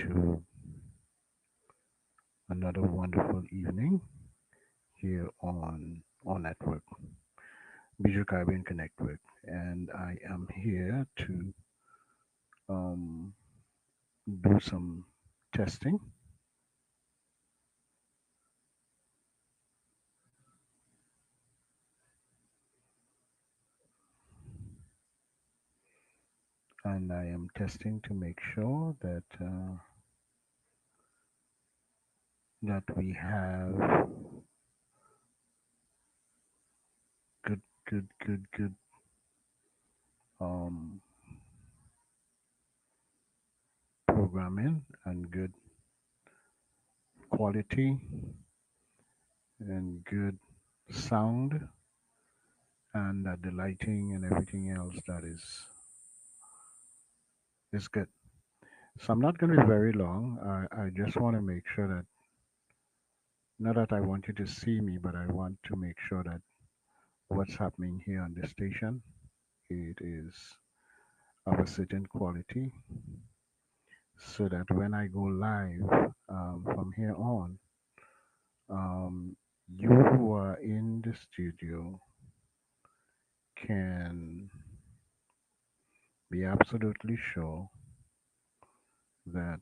to another wonderful evening here on Network, Bijou Caribbean Connect Work. And I am here to um, do some testing, and I am testing to make sure that we have good, good um, programming and good quality and good sound and that the lighting and everything else that is good. So I'm not going to be very long. I just want to make sure that not that I want you to see me, but I want to make sure that what's happening here on the station it is of a certain quality, so that when I go live from here on, um, you who are in the studio can be absolutely sure that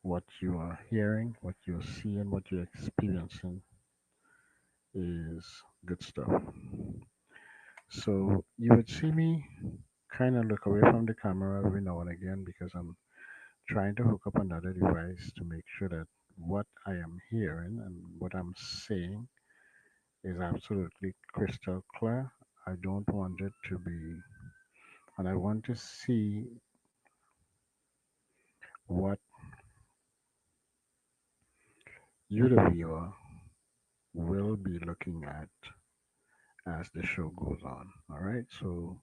what you are hearing, what you're seeing, what you're experiencing is good stuff. So you would see me kind of look away from the camera every now and again because I'm trying to hook up another device to make sure that what I am hearing and what I'm saying is absolutely crystal clear. I don't want it to be, and I want to see what you, the viewer, will be looking at as the show goes on. All right. So,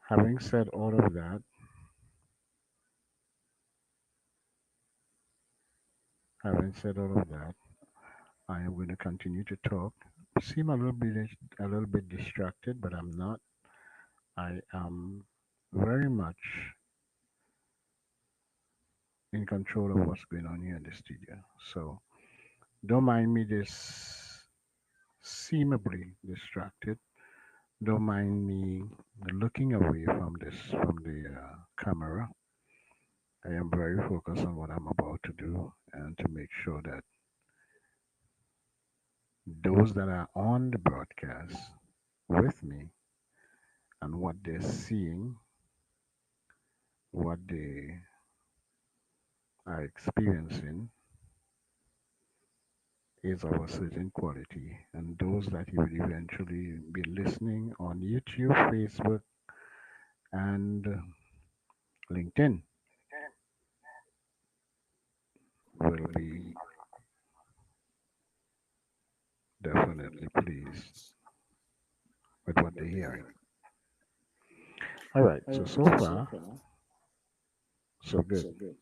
having said all of that, having said all of that, I am going to continue to talk. Seem a little bit distracted, but I'm not. I am very much in control of what's going on here in the studio. So don't mind me this seemingly distracted. Don't mind me looking away from the camera. I am very focused on what I'm about to do and to make sure that those that are on the broadcast with me and what they're seeing, what they are experiencing is of a certain quality. And those that you will eventually be listening on YouTube, Facebook, and LinkedIn will be definitely pleased with what they're hearing. All right, so far, so good.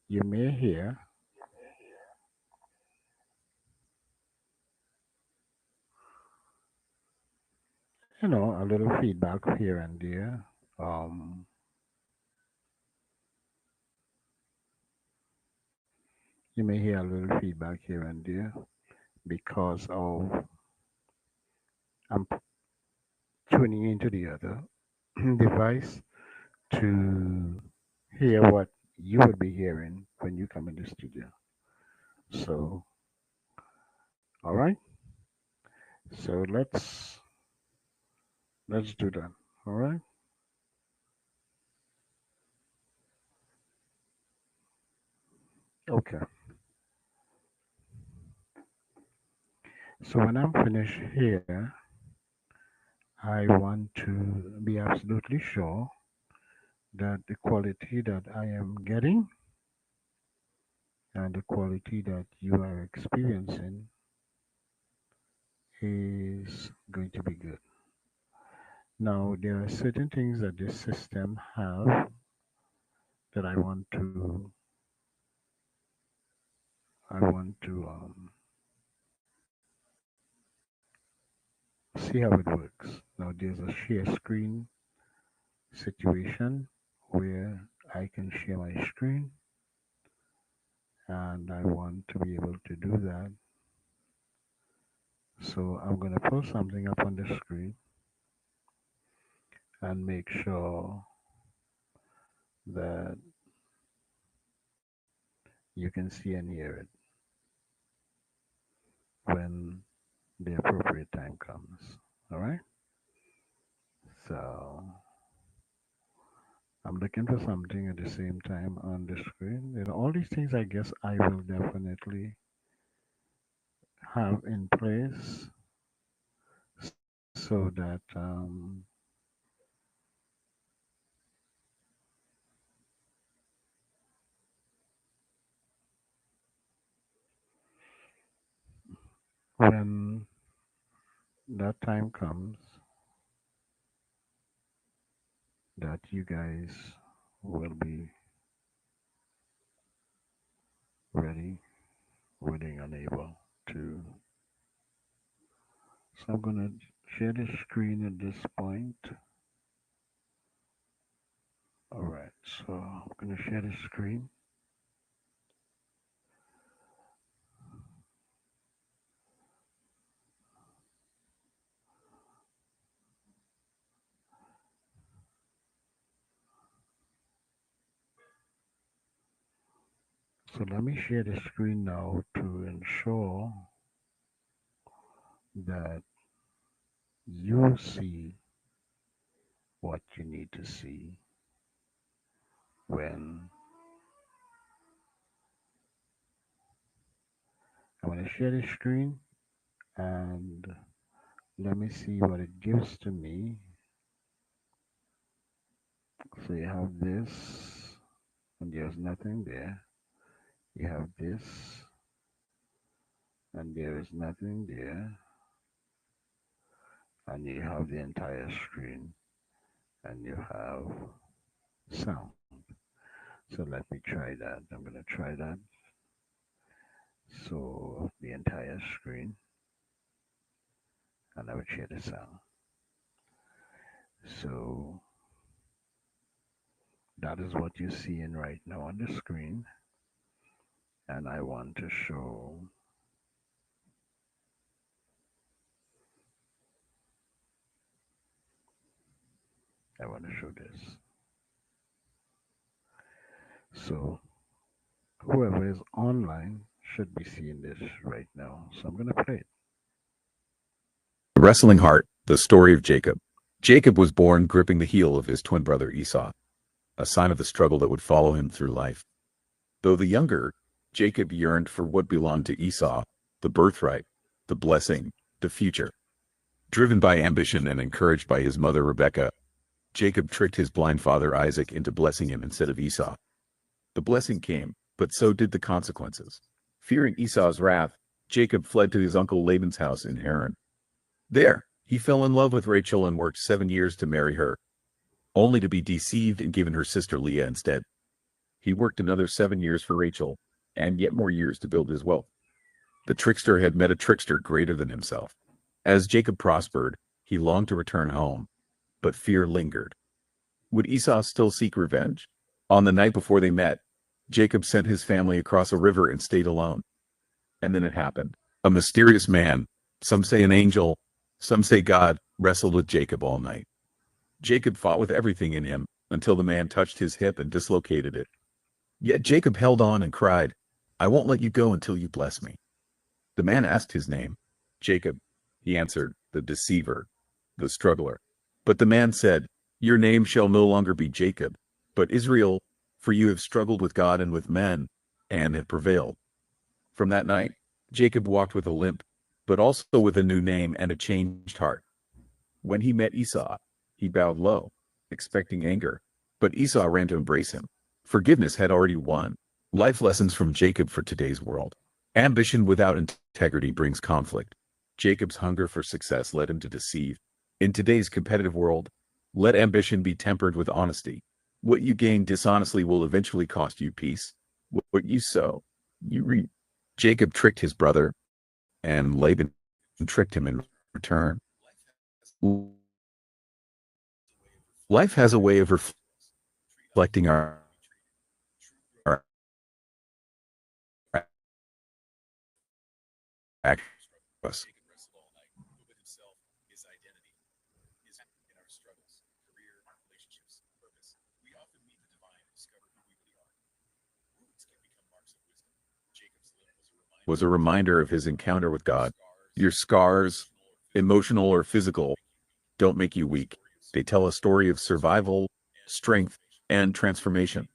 You may hear, a little feedback here and there. Um, you may hear a little feedback here and there because of I'm tuning into the other device to hear what you would be hearing when you come in the studio. So, all right. So let's do that. All right. Okay. So when I'm finished here, I want to be absolutely sure that the quality that I am getting and the quality that you are experiencing is going to be good. Now, there are certain things that this system have that I want to see how it works. Now there's a share screen situation where I can share my screen, and I want to be able to do that. So I'm going to put something up on the screen and make sure that you can see and hear it when the appropriate time comes. All right. So I'm looking for something at the same time on the screen. All these things I guess I will definitely have in place so that when that time comes, that you guys will be ready, willing, and able to. So I'm gonna share the screen at this point. All right, so I'm gonna share the screen. So let me share the screen now to ensure that you see what you need to see when I'm going to share the screen, and let me see what it gives to me. So you have this, and there's nothing there. You have this, and there is nothing there. And you have the entire screen, and you have sound. So let me try that. I'm going to try that. So the entire screen, and I will share the sound. So that is what you're seeing right now on the screen. And I want to show this. So whoever is online should be seeing this right now. So I'm going to play it. Wrestling Heart, the story of Jacob. Jacob was born gripping the heel of his twin brother Esau, a sign of the struggle that would follow him through life. Though the younger, Jacob yearned for what belonged to Esau, the birthright, the blessing, the future. Driven by ambition and encouraged by his mother Rebekah, Jacob tricked his blind father Isaac into blessing him instead of Esau. The blessing came, but so did the consequences. Fearing Esau's wrath, Jacob fled to his uncle Laban's house in Haran. There, he fell in love with Rachel and worked 7 years to marry her, only to be deceived and given her sister Leah instead. He worked another 7 years for Rachel, and yet more years to build his wealth. The trickster had met a trickster greater than himself. As Jacob prospered, he longed to return home, but fear lingered. Would Esau still seek revenge? On the night before they met, Jacob sent his family across a river and stayed alone. And then it happened. A mysterious man, some say an angel, some say God, wrestled with Jacob all night. Jacob fought with everything in him until the man touched his hip and dislocated it. Yet Jacob held on and cried, I won't let you go until you bless me. The man asked his name. Jacob, he answered, the deceiver, the struggler. But the man said, Your name shall no longer be Jacob, but Israel, for you have struggled with God and with men, and have prevailed. From that night, Jacob walked with a limp, but also with a new name and a changed heart. When he met Esau, he bowed low, expecting anger, but Esau ran to embrace him. Forgiveness had already won. Life lessons from Jacob for today's world. Ambition without integrity brings conflict. Jacob's hunger for success led him to deceive. In today's competitive world, let ambition be tempered with honesty. What you gain dishonestly will eventually cost you peace. What you sow, you reap. Jacob tricked his brother, and Laban tricked him in return. Life has a way of reflecting our actions. Was a reminder of his encounter with God. Your scars, emotional or physical, don't make you weak. They tell a story of survival, strength, and transformation.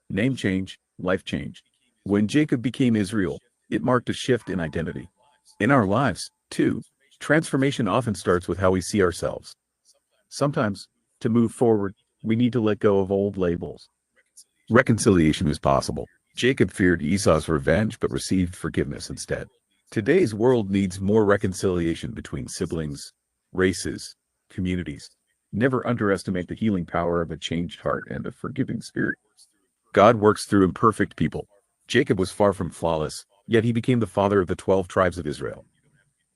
Name change, life change. When Jacob became Israel, it marked a shift in identity. In our lives, too, transformation often starts with how we see ourselves. Sometimes, to move forward, we need to let go of old labels. Reconciliation is possible. Jacob feared Esau's revenge but received forgiveness instead. Today's world needs more reconciliation between siblings, races, communities. Never underestimate the healing power of a changed heart and a forgiving spirit. God works through imperfect people. Jacob was far from flawless, yet he became the father of the 12 tribes of Israel.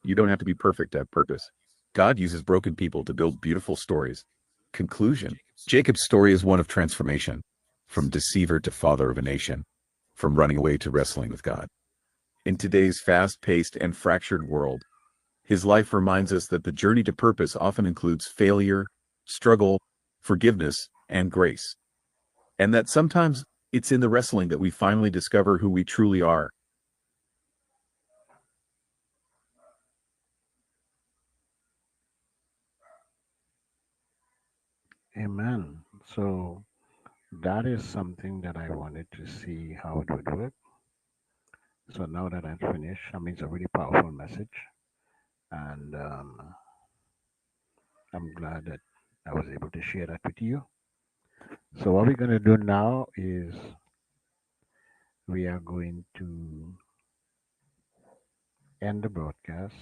You don't have to be perfect to have purpose. God uses broken people to build beautiful stories. Conclusion: Jacob's story is one of transformation, from deceiver to father of a nation, from running away to wrestling with God. In today's fast paced and fractured world, his life reminds us that the journey to purpose often includes failure, struggle, forgiveness, and grace. And that sometimes it's in the wrestling that we finally discover who we truly are. Amen. So that is something that I wanted to see how it would work. So now that I'm finished, I mean, it's a really powerful message, and I'm glad that I was able to share that with you. So what we're going to do now is we are going to end the broadcast.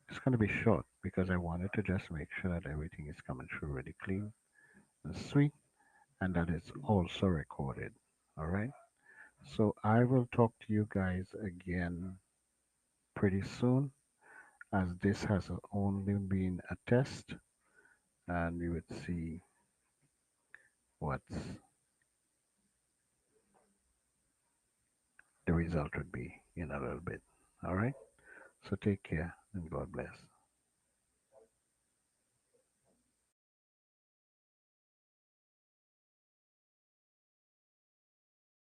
It's going to be short because I wanted to just make sure that everything is coming through really clean and sweet, and that it's also recorded. All right. So I will talk to you guys again pretty soon, as this has only been a test, and we would see what the result would be in a little bit. All right. So take care and God bless.